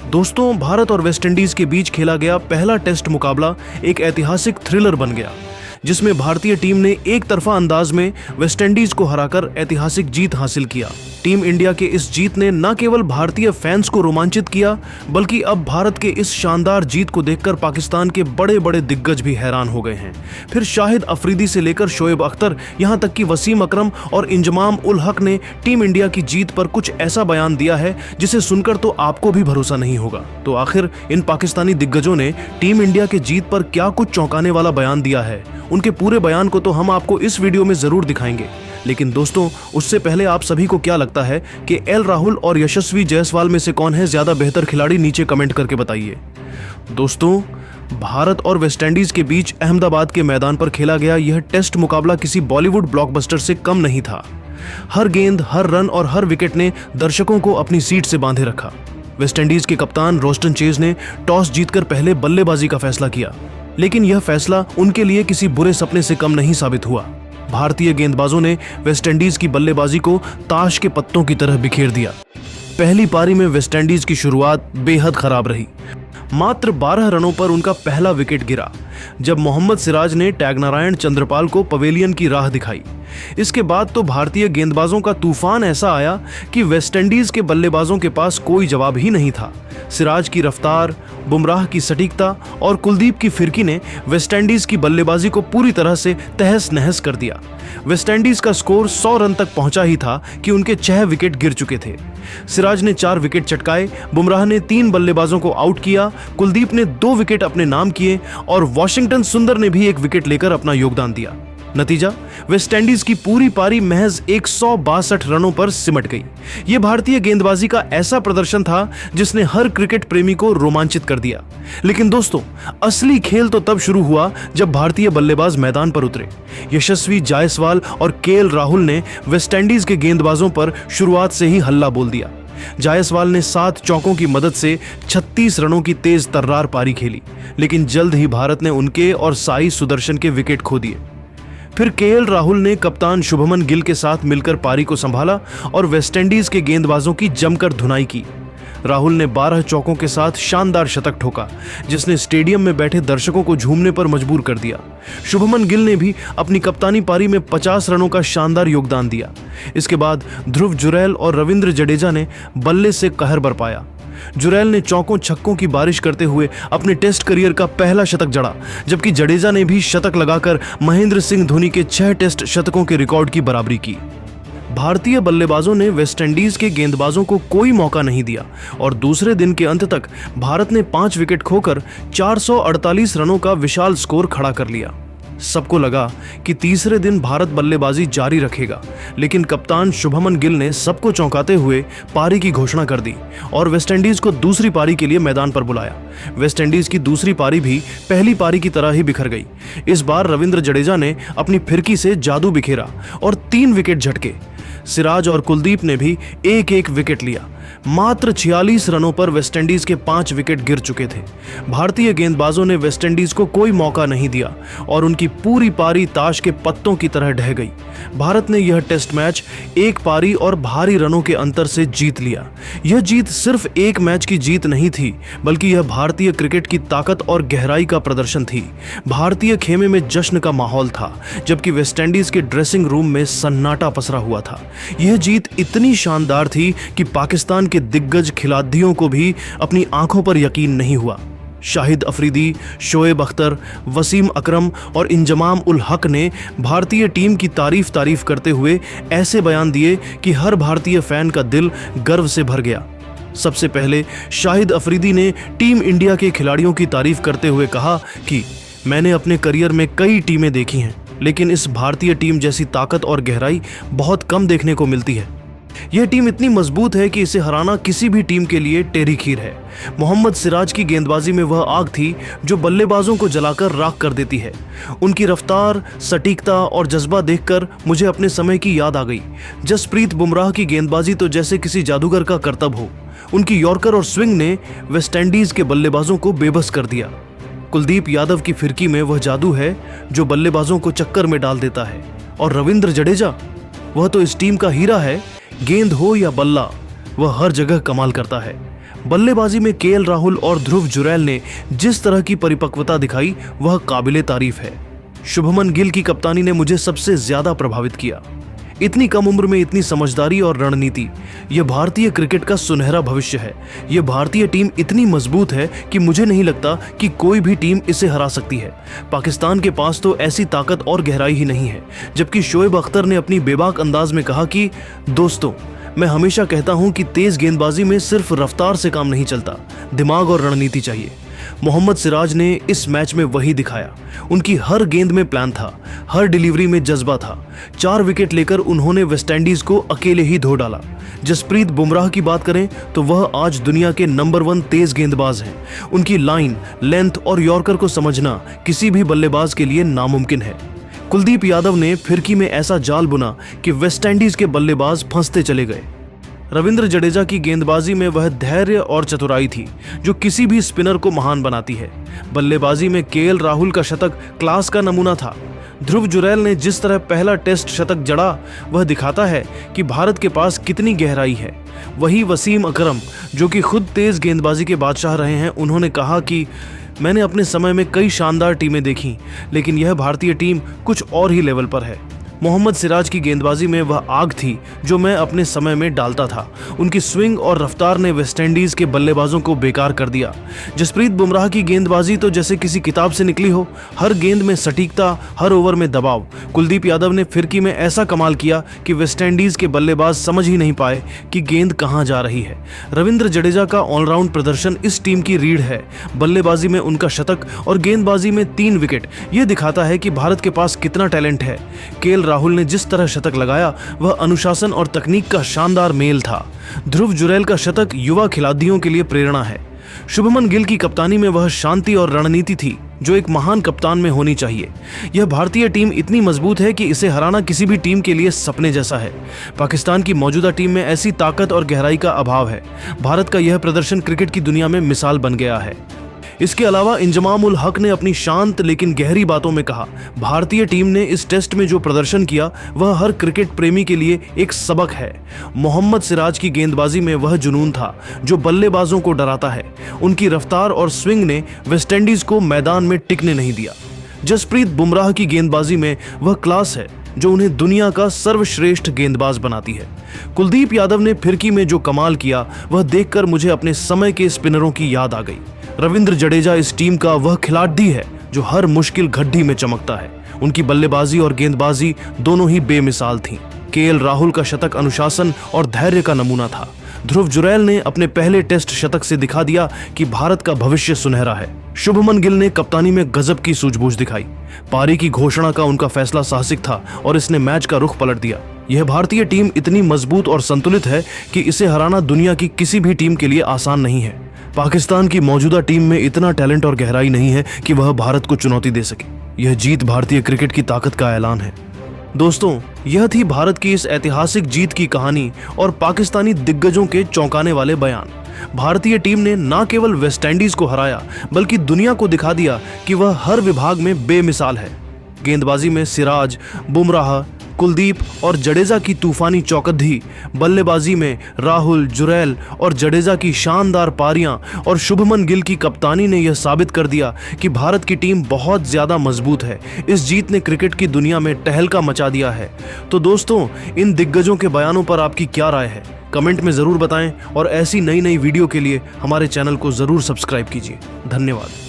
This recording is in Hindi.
दोस्तों, भारत और वेस्टइंडीज के बीच खेला गया पहला टेस्ट मुकाबला एक ऐतिहासिक थ्रिलर बन गया, जिसमें भारतीय टीम ने एक तरफा अंदाज में वेस्टइंडीज को हराकर ऐतिहासिक जीत हासिल किया। टीम इंडिया के इस जीत ने न केवल भारतीय फैंस को रोमांचित किया, बल्कि अब भारत के इस शानदार जीत को देखकर पाकिस्तान के बड़े बड़े दिग्गज भी हैरान हो गए हैं। फिर शाहिद अफरीदी से लेकर शोएब अख्तर, यहां तक कि वसीम अकरम और इंजमाम उल हक ने टीम इंडिया की जीत पर कुछ ऐसा बयान दिया है जिसे सुनकर तो आपको भी भरोसा नहीं होगा। तो आखिर इन पाकिस्तानी दिग्गजों ने टीम इंडिया के जीत पर क्या कुछ चौंकाने वाला बयान दिया है? उनके पूरे बयान को तो हम आपको इस वीडियो में जरूर दिखाएंगे। लेकिन दोस्तों, उससे पहले आप सभी को क्या लगता है कि एल राहुल और यशस्वी जायसवाल में से कौन है ज्यादा बेहतर खिलाड़ी? नीचे कमेंट करके बताइए। दोस्तों, भारत और वेस्टइंडीज के बीच अहमदाबाद के मैदान पर खेला गया यह टेस्ट मुकाबला किसी बॉलीवुड ब्लॉकबस्टर से कम नहीं था। हर गेंद, हर रन और हर विकेट ने दर्शकों को अपनी सीट से बांधे रखा। वेस्टइंडीज के कप्तान रोस्टन चेज ने टॉस जीतकर पहले बल्लेबाजी का फैसला किया, लेकिन यह फैसला उनके लिए किसी बुरे सपने से कम नहीं साबित हुआ। भारतीय गेंदबाजों ने वेस्टइंडीज की बल्लेबाजी को ताश के पत्तों की तरह बिखेर दिया। पहली पारी में वेस्टइंडीज की शुरुआत बेहद खराब रही। मात्र 12 रनों पर उनका पहला विकेट गिरा, जब मोहम्मद सिराज ने टैगनारायण चंद्रपाल को पवेलियन की राह दिखाई। इसके बाद तो भारतीय गेंदबाजों का तूफान ऐसा आया कि वेस्टइंडीज के बल्लेबाजों के पास कोई जवाब ही नहीं था। सिराज की रफ्तार, बुमराह की सटीकता और कुलदीप की फिरकी ने वेस्टइंडीज की बल्लेबाजी को पूरी तरह से तहस नहस कर दिया। वेस्टइंडीज का स्कोर 100 रन तक पहुंचा ही था कि उनके 6 विकेट गिर चुके थे। सिराज ने 4 विकेट चटकाए, बुमराह ने 3 बल्लेबाजों को आउट किया, कुलदीप ने 2 विकेट अपने नाम किए और वाशिंगटन सुंदर ने भी 1 विकेट लेकर अपना योगदान दिया। नतीजा, वेस्टइंडीज की पूरी पारी महज 162 रनों पर सिमट गई। यह भारतीय गेंदबाजी का ऐसा प्रदर्शन था जिसने हर क्रिकेट प्रेमी को रोमांचित कर दिया। लेकिन दोस्तों, असली खेल तो तब शुरू हुआ जब भारतीय बल्लेबाज मैदान पर उतरे। यशस्वी जायसवाल और केएल राहुल ने वेस्टइंडीज के गेंदबाजों पर शुरुआत से ही हल्ला बोल दिया। जायसवाल ने 7 चौकों की मदद से 36 रनों की तेज तर्रार पारी खेली, लेकिन जल्द ही भारत ने उनके और साई सुदर्शन के विकेट खो दिए। फिर केएल राहुल ने कप्तान शुभमन गिल के साथ मिलकर पारी को संभाला और वेस्टइंडीज के गेंदबाजों की जमकर धुनाई की। राहुल ने 12 चौकों के साथ शानदार शतक ठोका, जिसने स्टेडियम में बैठे दर्शकों को झूमने पर मजबूर कर दिया। शुभमन गिल ने भी अपनी कप्तानी पारी में 50 रनों का शानदार योगदान दिया। इसके बाद ध्रुव जुरैल और रविंद्र जडेजा ने बल्ले से कहर बरपाया। जुरैल ने चौकों छक्कों की बारिश करते हुए अपने टेस्ट करियर का पहला शतक जड़ा, जबकि जडेजा ने भी शतक लगाकर महेंद्र सिंह धोनी के 6 टेस्ट शतकों के रिकॉर्ड की बराबरी की। भारतीय बल्लेबाजों ने वेस्टइंडीज के गेंदबाजों को कोई मौका नहीं दिया और दूसरे दिन के अंत तक भारत ने 5 विकेट खोकर 448 रनों का विशाल स्कोर खड़ा कर लिया। सबको लगा कि तीसरे दिन भारत बल्लेबाजी जारी रखेगा, लेकिन कप्तान शुभमन गिल ने सबको चौंकाते हुए पारी की घोषणा कर दी और वेस्टइंडीज को दूसरी पारी के लिए मैदान पर बुलाया। वेस्टइंडीज की दूसरी पारी भी पहली पारी की तरह ही बिखर गई। इस बार रविंद्र जडेजा ने अपनी फिरकी से जादू बिखेरा और 3 विकेट झटके। सिराज और कुलदीप ने भी 1-1 विकेट लिया। मात्र 46 रनों पर वेस्टइंडीज के 5 विकेट गिर चुके थे। भारतीय गेंदबाजों ने वेस्टइंडीज को कोई मौका नहीं दिया और उनकी पूरी पारी ताश के पत्तों की तरह ढह गई। भारत ने यह टेस्ट मैच 1 पारी और भारी रनों के अंतर से जीत लिया। यह जीत सिर्फ एक मैच की जीत नहीं थी, बल्कि यह भारतीय क्रिकेट की ताकत और गहराई का प्रदर्शन थी। भारतीय खेमे में जश्न का माहौल था, जबकि वेस्टइंडीज के ड्रेसिंग रूम में सन्नाटा पसरा हुआ था। यह जीत इतनी शानदार थी कि पाकिस्तान के दिग्गज खिलाड़ियों को भी अपनी आंखों पर यकीन नहीं हुआ। शाहिद अफरीदी, शोएब अख्तर, वसीम अकरम और इंजमाम उल हक ने भारतीय टीम की तारीफ करते हुए ऐसे बयान दिए कि हर भारतीय फैन का दिल गर्व से भर गया। सबसे पहले शाहिद अफरीदी ने टीम इंडिया के खिलाड़ियों की तारीफ करते हुए कहा कि मैंने अपने करियर में कई टीमें देखी हैं, लेकिन इस भारतीय टीम जैसी ताकत और गहराई बहुत कम देखने को मिलती है। यह टीम इतनी मजबूत है कि इसे हराना किसी भी टीम के लिए टेढ़ी खीर है। मोहम्मद सिराज की गेंदबाजी में वह आग थी जो बल्लेबाजों को जलाकर राख कर देती है। उनकी रफ्तार, सटीकता और जज्बा देखकर मुझे अपने समय की याद आ गई। जसप्रीत बुमराह की गेंदबाजी तो जैसे किसी जादूगर का करतब हो। उनकी यॉर्कर और स्विंग ने वेस्टइंडीज के बल्लेबाजों को बेबस कर दिया। कुलदीप यादव की फिरकी में वह जादू है जो बल्लेबाजों को चक्कर में डाल देता है। और रविंद्र जडेजा, वह तो इस टीम का हीरा है। गेंद हो या बल्ला, वह हर जगह कमाल करता है। बल्लेबाजी में केएल राहुल और ध्रुव जुरैल ने जिस तरह की परिपक्वता दिखाई वह काबिले तारीफ है। शुभमन गिल की कप्तानी ने मुझे सबसे ज्यादा प्रभावित किया। इतनी कम उम्र में इतनी समझदारी और रणनीति, यह भारतीय क्रिकेट का सुनहरा भविष्य है। यह भारतीय टीम इतनी मजबूत है कि मुझे नहीं लगता कि कोई भी टीम इसे हरा सकती है। पाकिस्तान के पास तो ऐसी ताकत और गहराई ही नहीं है। जबकि शोएब अख्तर ने अपनी बेबाक अंदाज में कहा कि दोस्तों, मैं हमेशा कहता हूं कि तेज गेंदबाजी में सिर्फ रफ्तार से काम नहीं चलता, दिमाग और रणनीति चाहिए। मोहम्मद सिराज ने इस मैच में वही दिखाया। उनकी हर गेंद में प्लान था, हर डिलीवरी में जज्बा था। 4 विकेट लेकर उन्होंने वेस्टइंडीज को अकेले ही धो डाला। जसप्रीत बुमराह की बात करें तो वह आज दुनिया के नंबर 1 तेज गेंदबाज हैं। उनकी लाइन, लेंथ और यॉर्कर को समझना किसी भी बल्लेबाज के लिए नामुमकिन है। कुलदीप यादव ने फिरकी में ऐसा जाल बुना कि वेस्टइंडीज के बल्लेबाज फंसते चले गए। रविंद्र जडेजा की गेंदबाजी में वह धैर्य और चतुराई थी जो किसी भी स्पिनर को महान बनाती है। बल्लेबाजी में केएल राहुल का शतक क्लास का नमूना था। ध्रुव जुरैल ने जिस तरह पहला टेस्ट शतक जड़ा वह दिखाता है कि भारत के पास कितनी गहराई है। वही वसीम अकरम जो कि खुद तेज गेंदबाजी के बादशाह रहे हैं, उन्होंने कहा कि मैंने अपने समय में कई शानदार टीमें देखी, लेकिन यह भारतीय टीम कुछ और ही लेवल पर है। मोहम्मद सिराज की गेंदबाजी में वह आग थी जो मैं अपने समय में डालता था। उनकी स्विंग और रफ्तार ने वेस्टइंडीज के बल्लेबाजों को बेकार कर दिया। जसप्रीत बुमराह की गेंदबाजी तो जैसे किसी किताब से निकली हो, हर गेंद में सटीकता, हर ओवर में दबाव। कुलदीप यादव ने फिरकी में ऐसा कमाल किया कि वेस्टइंडीज के बल्लेबाज समझ ही नहीं पाए कि गेंद कहां जा रही है। रविंद्र जडेजा का ऑलराउंड प्रदर्शन इस टीम की रीढ़ है। बल्लेबाजी में उनका शतक और गेंदबाजी में 3 विकेट, यह दिखाता है कि भारत के पास कितना टैलेंट है। केएल राहुल ने जिस तरह शतक लगाया वह अनुशासन और तकनीक का शानदार मेल था। ध्रुव जुरैल का शतक युवा खिलाड़ियों के लिए प्रेरणा है। शुभमन गिल की कप्तानी में वह शांति और रणनीति थी जो एक महान कप्तान में होनी चाहिए। यह भारतीय टीम इतनी मजबूत है कि इसे हराना किसी भी टीम के लिए सपने जैसा है। पाकिस्तान की मौजूदा टीम में ऐसी ताकत और गहराई का अभाव है। भारत का यह प्रदर्शन क्रिकेट की दुनिया में मिसाल बन गया है। इसके अलावा इंजमाम उल हक ने अपनी शांत लेकिन गहरी बातों में कहा, भारतीय टीम ने इस टेस्ट में जो प्रदर्शन किया वह हर क्रिकेट प्रेमी के लिए एक सबक है। मोहम्मद सिराज की गेंदबाजी में वह जुनून था जो बल्लेबाजों को डराता है। उनकी रफ्तार और स्विंग ने वेस्टइंडीज को मैदान में टिकने नहीं दिया। जसप्रीत बुमराह की गेंदबाजी में वह क्लास है जो उन्हें दुनिया का सर्वश्रेष्ठ गेंदबाज बनाती है। कुलदीप यादव ने फिरकी में जो कमाल किया वह देखकर मुझे अपने समय के स्पिनरों की याद आ गई। रविंद्र जडेजा इस टीम का वह खिलाड़ी है जो हर मुश्किल घड्डी में चमकता है। उनकी बल्लेबाजी और गेंदबाजी दोनों ही बेमिसाल थीं। केएल राहुल का शतक अनुशासन और धैर्य का नमूना था। ध्रुव जुरैल ने अपने पहले टेस्ट शतक से दिखा दिया कि भारत का भविष्य सुनहरा है। शुभमन गिल ने कप्तानी में गजब की सूझबूझ दिखाई। पारी की घोषणा का उनका फैसला साहसिक था और इसने मैच का रुख पलट दिया। यह भारतीय टीम इतनी मजबूत और संतुलित है कि इसे हराना दुनिया की किसी भी टीम के लिए आसान नहीं है। पाकिस्तान की मौजूदा टीम में इतना टैलेंट और गहराई नहीं है कि वह भारत को चुनौती दे सके। यह जीत भारतीय क्रिकेट की ताकत का ऐलान है। दोस्तों, यह थी भारत की इस ऐतिहासिक जीत की कहानी और पाकिस्तानी दिग्गजों के चौंकाने वाले बयान। भारतीय टीम ने न केवल वेस्टइंडीज को हराया बल्कि दुनिया को दिखा दिया कि वह हर विभाग में बेमिसाल है। गेंदबाजी में सिराज, बुमराह, कुलदीप और जडेजा की तूफानी चौकद्दी, बल्लेबाजी में राहुल, जुरैल और जडेजा की शानदार पारियां और शुभमन गिल की कप्तानी ने यह साबित कर दिया कि भारत की टीम बहुत ज्यादा मजबूत है। इस जीत ने क्रिकेट की दुनिया में तहलका मचा दिया है। तो दोस्तों, इन दिग्गजों के बयानों पर आपकी क्या राय है? कमेंट में जरूर बताएं और ऐसी नई नई वीडियो के लिए हमारे चैनल को जरूर सब्सक्राइब कीजिए। धन्यवाद।